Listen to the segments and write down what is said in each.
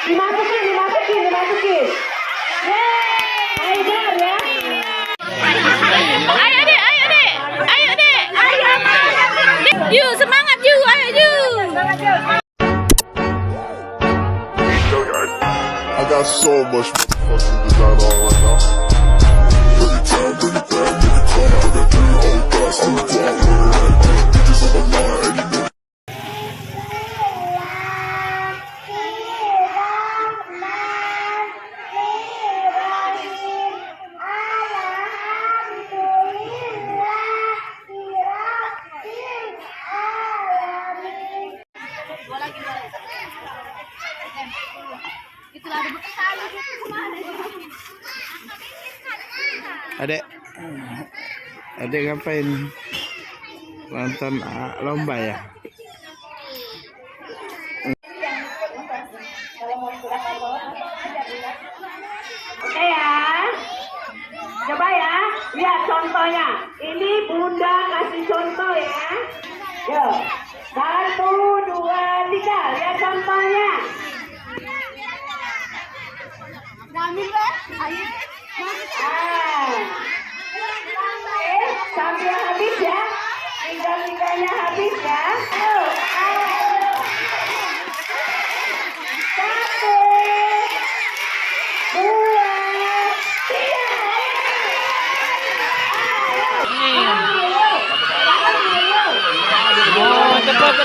Dimasukin. Haidar ya. Ayo dek. Yuk semangat yuk, ayo yuk. I got so much motherfucking design on right now. Bring it down, bring it down, make it come out and do all the best. I'm the dog with it. Bitches on the line, and you know. Adek ngapain? Nonton lomba ya? Oke ya. Coba ya, lihat contohnya. Ini Bunda kasih contoh ya. Yuk. 1, 2, 3. Lihat contohnya. Sampai habis ya. Tinggal-tinggalnya habis ya. Ayo. 1, 2, 3. Cepat.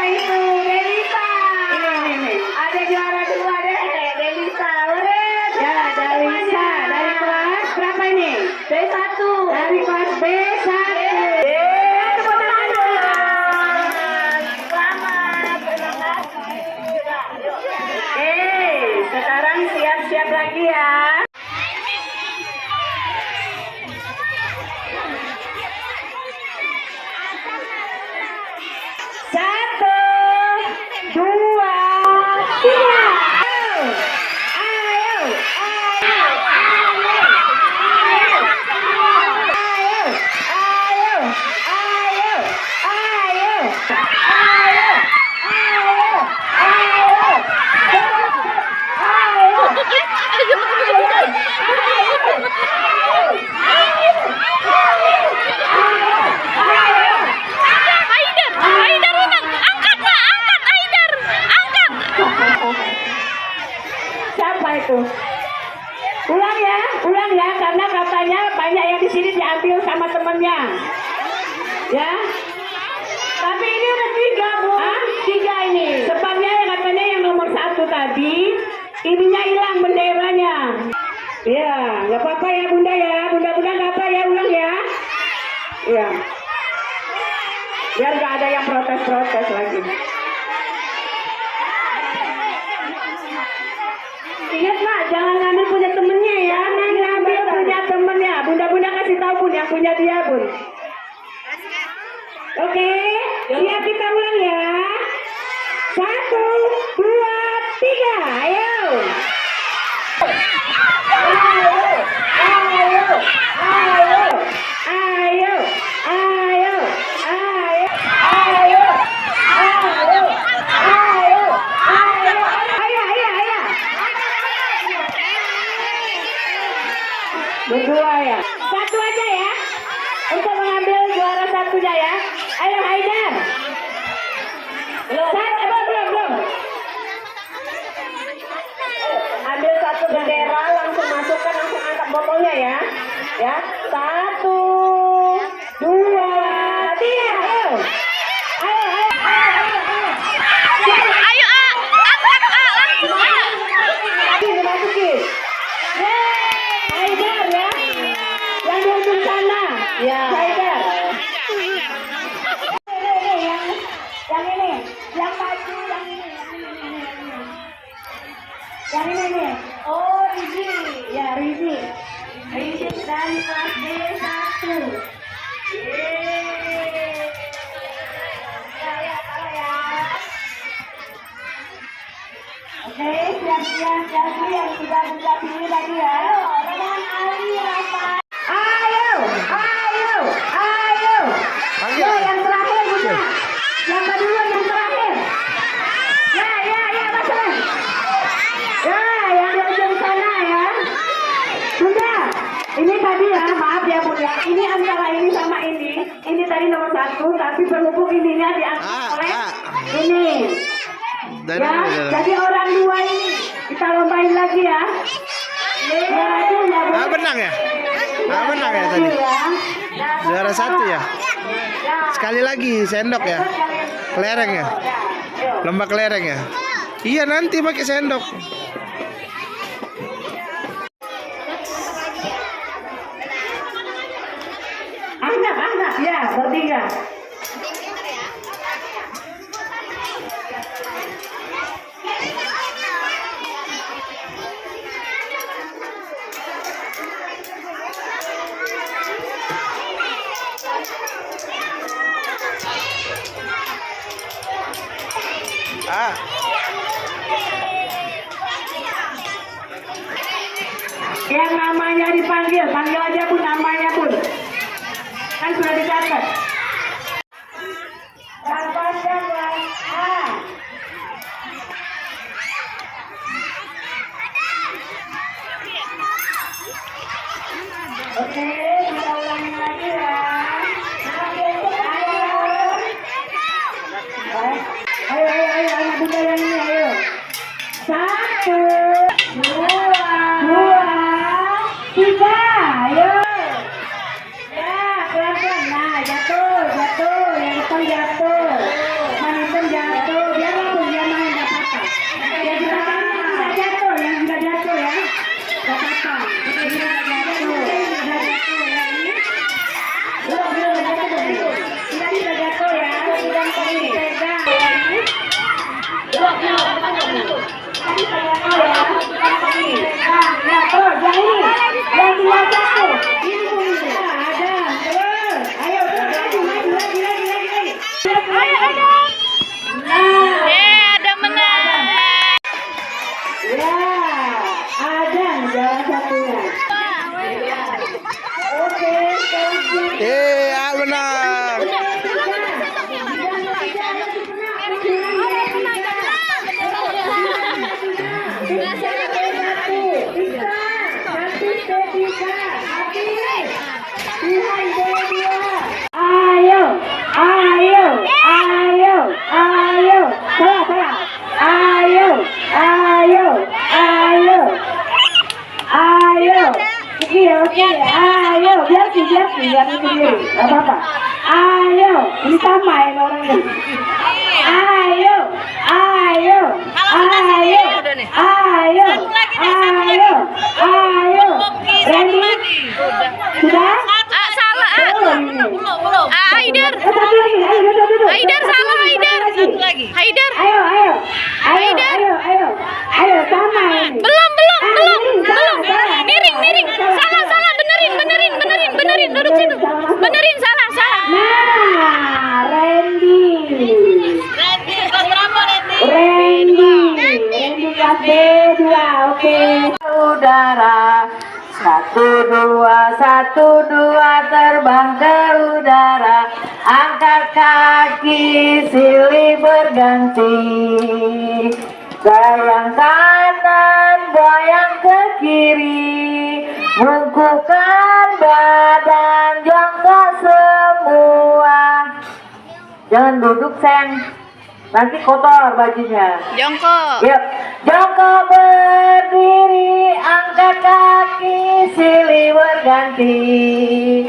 Itu Delisa. Ini. Ada juara 2 deh, Delisa. Ya, Delisa. Dari kelas berapa ini? B1. Dari kelas B1. Tepuk tangan dulu. Selamat. Terima kasih. Oke, sekarang siap-siap lagi ya. Itu. Ulang ya, karena katanya banyak yang di sini diambil sama temennya. Ya. Tapi ini udah 3, Bu. 3 ini. Sebabnya katanya yang nomor 1 tadi, ininya hilang benderanya. Ya, nggak apa-apa ya Bunda ya. Bunda nggak apa ya, ulang ya. Ya. Biar nggak ada yang protes lagi. Ingat Mak, jangan ngambil punya temennya ya. Ngambil punya temennya. Bunda kasih tahu Bun, yang punya dia Bun. Oke, siap kita ulang ya. 1, 2, 3, ayo. Berdua ya. 1 aja ya. Untuk mengambil juara 1-nya ya. Ayo Haidar. Belum. Ambil 1 bendera, langsung masukkan, langsung angkat botolnya ya. Ya. 1, 2, 3. Ayo. Ayo angkat langsung. Dimasukin. Haidar ya. Yang di ujung sana. Ya. Haidar. Yang ini. Yang maju yang ini. Yang ini nih. Oh, Rizi. Ya, Rizi. Rizi dari kelas B1. Yeay. Ya, taruh ya. Oke. yang sudah buka diri tadi ya. Ayo. Panggil. Ya, yang terakhir Bunda. Yang kedua, yang terakhir. Ya, masuk. Ya, yang di ujung sana ya. Bunda, ini tadi ya, maaf ya Bunda. Ini antara ini sama ini. Ini tadi nomor 1, tapi berhubung ininya diangkat oleh ini. Ya, jadi orang 2 ini kita lombain lagi ya. Biar aja ya Bunda. Menang ya? Menang ya tadi. Juara 1 ya. Sekali lagi sendok ya. Kelereng ya. Lomba kelereng ya. Iya nanti pakai sendok. Anak ya, bertiga. Yang namanya dipanggil, panggil aja Bun, namanya Bun. Kan sudah dicatat. Dapatkan A. Oke, kita ulangi lagi ya. Ayo, anak Bunda yang ini, ayo. 1, 2, 3, ayo. Ya, pelan-pelan. Nah, jatuh. Yang depan jatuh. Manisan jatuh. Biarlah Bun, dia main, gak apa-apa. Yang di belakang bisa jatuh, yang sudah jatuh ya. Gak apa-apa. Sudah jatuh ya. Ini. Belum jatuh. Ini sudah jatuh ya. Sudah pegang. Ada menang. Ya, ada juara 1-nya. Oke, Menang. Ayo, biar sendiri, gak apa-apa. Ayo, ini sama ya orangnya. Ayo, Randy, sudah? Salah. Haider. Satu lagi, ayo. Haider salah, Haider. Satu lagi. Haider. Ayo, sama ini. Belum. Miring. Salah. Benerin. Duduk situ. Benerin, salah. Nah, Randy kelas B2, oke. Udara 1, 2 terbang ke udara, angkat kaki silih berganti, goyang kanan goyang ke kiri, bungkukkan badan jongkok semua. Jangan duduk Sen, nanti kotor bajunya. Jongkok. Yuk, jongkok berdiri, angkat kaki silih berganti,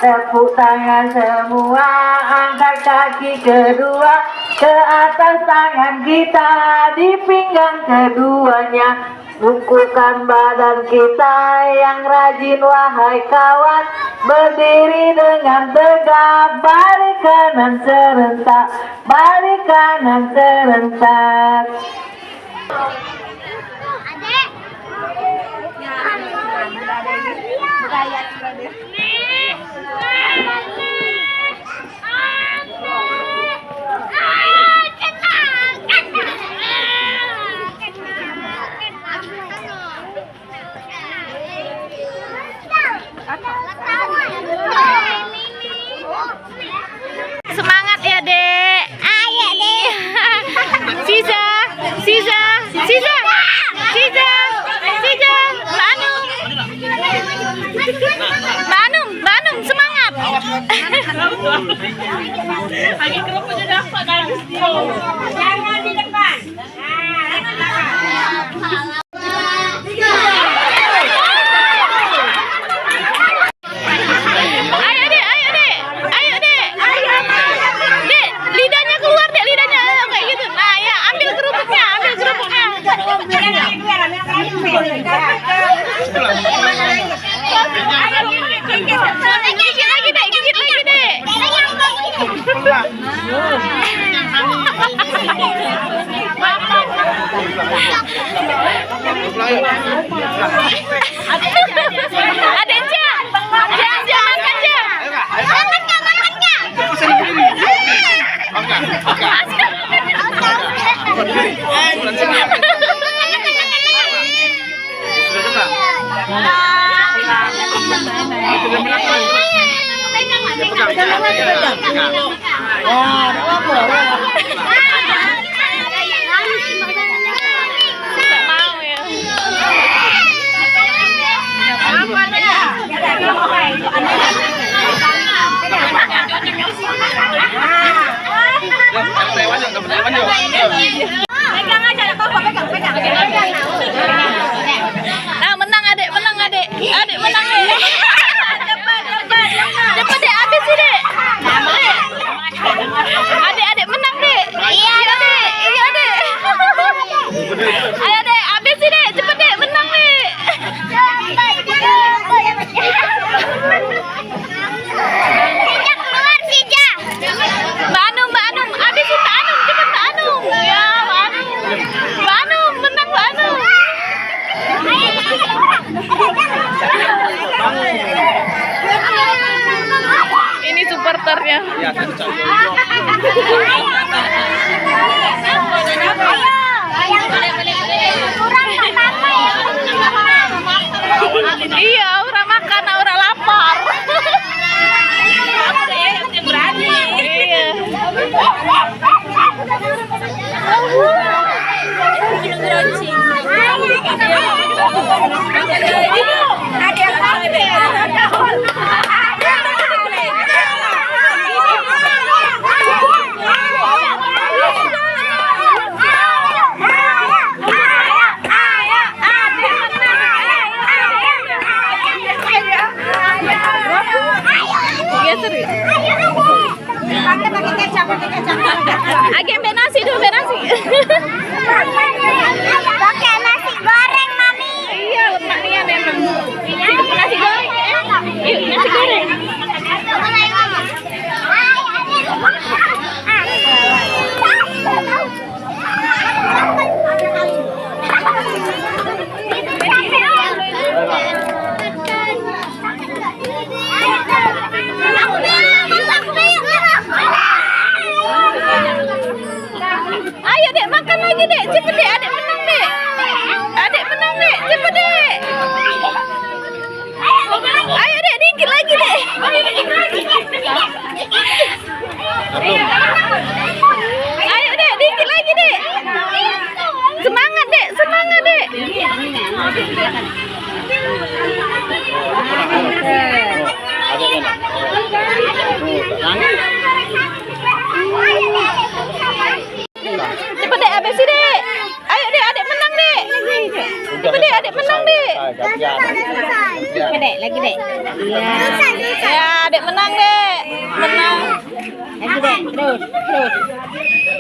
tepuk tangan semua, angkat kaki kedua ke atas, tangan kita di pinggang keduanya, bungkukkan badan kita yang rajin wahai kawan, berdiri dengan tegak, balik kanan serentak, balik kanan serentak. Lagi kerupuknya dapat bagus dia. Jangan di depan. Ayo dek, ayo dek, ayo dek, dek, lidahnya keluar dek, lidahnya kayak gitu. Nah ya, ambil kerupuknya, ambil kerupuknya. Gigit lagi dek, gigit lagi dek. Ada Jang, makan Jang. Nggak mau ya. Pegang aja, Papa pegang. Nah, menang adek, adek menang dek. Cepet dek, habis dek. Adek menang dek. Iya dek, iya dek. Ayo dek, habis dek, cepet dek, menang dek. Keluar Sija. Mbak Anum, habis Mbak Anum, cepet Mbak Anum. Ya, Mbak Anum, menang Mbak Anum. Ini supporternya. Iya, aura makan, aura lapar. Iya. Iya seru. Agak nasi dulu, nasi. Pakai nasi goreng, Mami. Iya, letaknya memang. Nasi goreng. Yuk, nasi goreng. Ayo dek, makan lagi dek, cepet dek, adek menang dek. Adek menang dek, cepet dek. Ayo dek, dikit lagi dek. Ayo dek, dikit lagi dek. Semangat dek, semangat dek. Cepet dek, habis dek. Ayo dek, adek menang dek. Cepet dek, adek menang dek. Cepet dek, lagi dek. Iya. Ya, adek menang dek. Menang. Lagi dek, terus.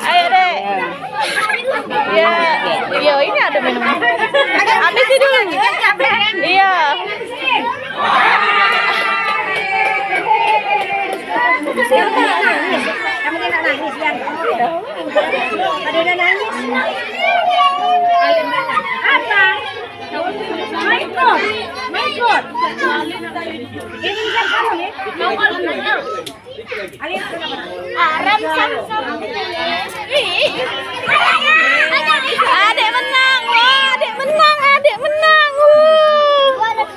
Ayo dek. Ya, yo ini ada minum. Habis dulu. Iya. Kamu tidak nangis ya? Ada udah nangis? Apa? Maikut. Ini kan kamu ya? Aram Samsung. Adek menang. Wah, adek menang, adek menang. Wah.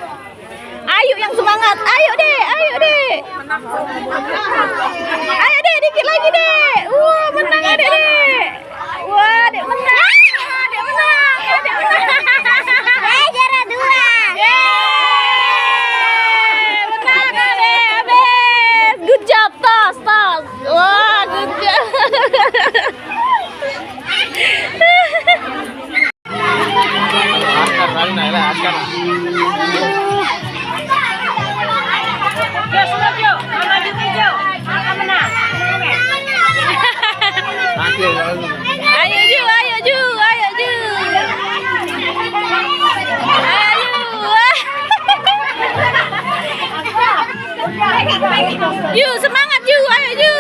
Ayo yang semangat. Ayo dek, ayo dek. Ayo dek, dikit lagi dek. Wah, menang adek dek. Wah, adek menang. Adek menang. Adek menang. Juara 2. Yeay, menang adek, habis. Good Ayo Ju, ayo Ju, ayo Ju. Ayo Ju, semangat Ju, ayo Ju.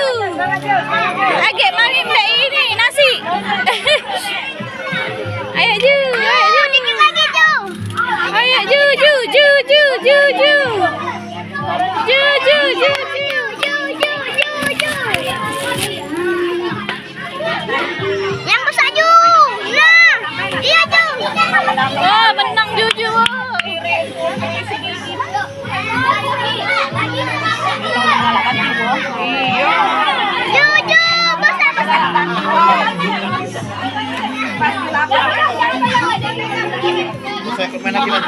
Lagi mari mbak ini nasi. Ayo Ju, ayo Ju. Dikit lagi Ju. Ayo Ju, Ju, Ju, Ju, Ju, Ju. Ju, Ju, Ju, Ju. Yang besar Ju. Nah, iya Ju. Oh, menang Juju. Juju, besar. Saya ikut main lagi ya.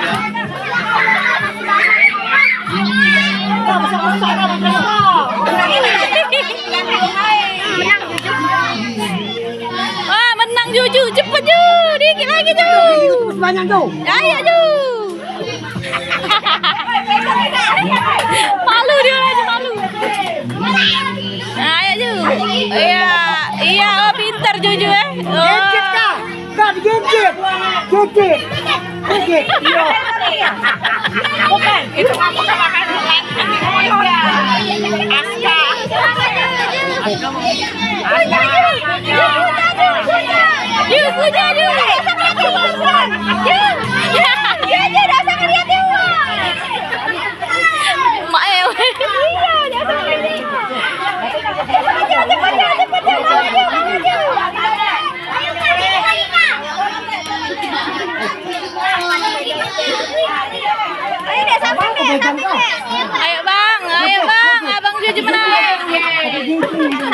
Wah, menang Juju, cepet Ju, dikit lagi Ju. Banyak tuh. Ayo Ju. Malu dia aja malu. Ayo Ju. Iya, iya, oh pintar Juju ya. Oh. Kak, gigit. Iya. Bukan, itu kamu sama kan. Aska. Ju, puja Ju. Ayo bang, abang Juju menang.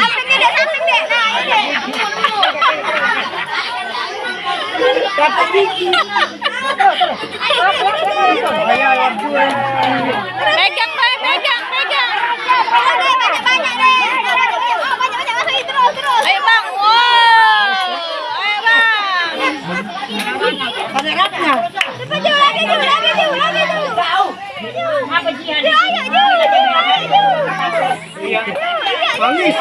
Samping deh. Nah, pegang. Banyak deh. Ayo bang, wow. Ayo bang. Lagi Ju. Apa jian? Ayo Ju. Bangis.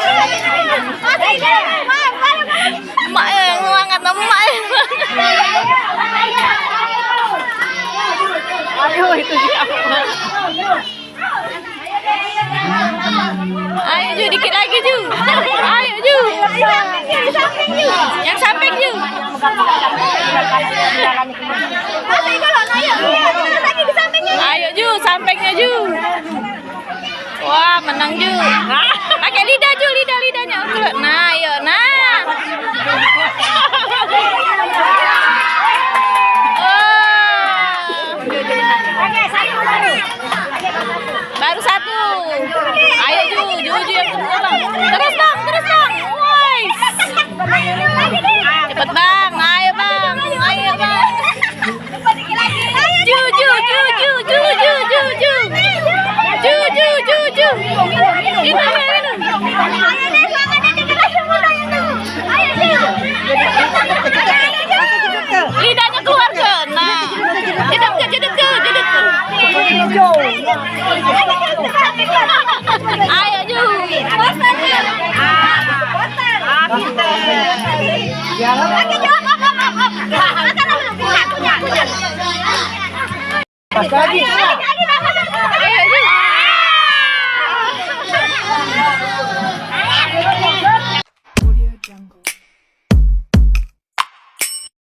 Emak yang semangat, emak. Aduh, itu siapa? Ayo Ju, dikit lagi Ju. Ayo Ju. Yang samping Ju. Ayo Ju, sampingnya Ju. Wah, menang Ju. Pakai lidah Ju, lidahnya. Nah, ayo, nah. Baru satu. Ayo Ju yang kedua bang. Terus bang. Woi. Cepet bang, ayo bang. Ju. Lidahnya keluar ke. Nah. Jeduk ke. Ayo Ju. Lagi. Ayo Ju.